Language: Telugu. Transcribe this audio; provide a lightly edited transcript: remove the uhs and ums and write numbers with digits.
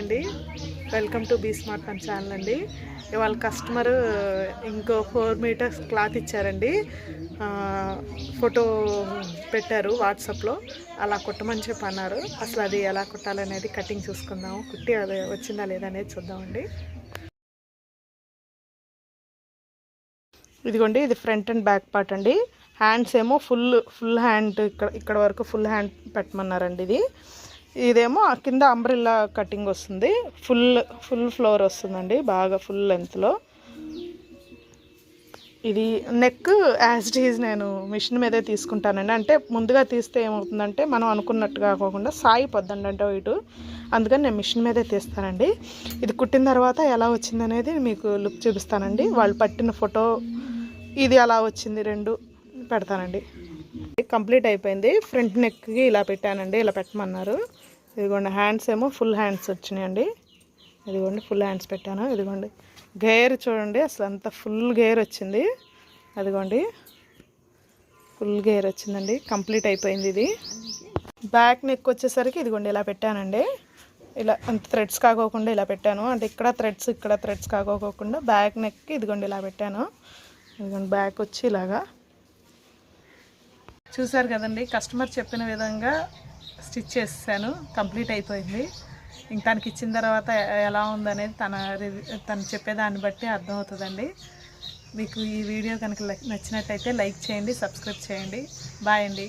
అండి, welcome to be smart fun channel అండి. ఇవాళ కస్టమర్ ఇంకో 4 మీటర్స్ క్లాత్ ఇచ్చారండి. ఫోటో పెట్టారు వాట్సాప్లో. అలా కుట్టమని చెప్పి అన్నారు. అసలు అది ఎలా కుట్టాలనేది కటింగ్ చూసుకుందాము. కుట్టి అది వచ్చిందా లేదా అనేది చూద్దామండి. ఇదిగోండి, ఇది ఫ్రంట్ అండ్ బ్యాక్ పార్ట్ అండి. హ్యాండ్స్ ఏమో ఫుల్ హ్యాండ్ ఇక్కడ వరకు ఫుల్ హ్యాండ్ పెట్టమన్నారండి. ఇదేమో కింద అంబ్రిల్లా కటింగ్ వస్తుంది. ఫుల్ ఫ్లోర్ వస్తుందండి, బాగా ఫుల్ లెంత్లో. ఇది నెక్ యాజ్ ఇట్ ఈజ్ నేను మిషన్ మీదే తీసుకుంటానండి. అంటే ముందుగా తీస్తే ఏమవుతుందంటే మనం అనుకున్నట్టుగా కాకుండా సాగిపోద్దండి అంటే ఇటు. అందుకని నేను మిషన్ మీదే తీస్తానండి. ఇది కుట్టిన తర్వాత ఎలా వచ్చిందనేది మీకు లుక్ చూపిస్తానండి. వాళ్ళు పట్టిన ఫోటో ఇది అలా వచ్చింది, 2 పెడతానండి. కంప్లీట్ అయిపోయింది. ఫ్రంట్ నెక్కి ఇలా పెట్టానండి, ఇలా పెట్టమన్నారు. ఇదిగోండి, హ్యాండ్స్ ఏమో ఫుల్ హ్యాండ్స్ వచ్చినాయండి. ఇదిగోండి, ఫుల్ హ్యాండ్స్ పెట్టాను. ఇదిగోండి, గేర్ చూడండి, అసలు అంత ఫుల్ గేర్ వచ్చింది. అదిగోండి, ఫుల్ గేర్ వచ్చిందండి. కంప్లీట్ అయిపోయింది. ఇది బ్యాక్ నెక్ వచ్చేసరికి ఇదిగోండి ఇలా పెట్టానండి. ఇలా అంత థ్రెడ్స్ కాకోకుండా ఇలా పెట్టాను. అంటే ఇక్కడ థ్రెడ్స్ కాకోకుండా బ్యాక్ నెక్కి ఇదిగోండి ఇలా పెట్టాను. ఇదిగోండి, బ్యాక్ వచ్చి ఇలాగా చూసారు కదండి. కస్టమర్ చెప్పిన విధంగా స్టిచ్ చేసాను, కంప్లీట్ అయిపోయింది. ఇంక తనకి ఇచ్చిన తర్వాత ఎలా ఉందనేది తను చెప్పేదాన్ని బట్టి అర్థమవుతుందండి. మీకు ఈ వీడియో కనుక నచ్చినట్టయితే లైక్ చేయండి, సబ్స్క్రైబ్ చేయండి. బాయ్ అండి.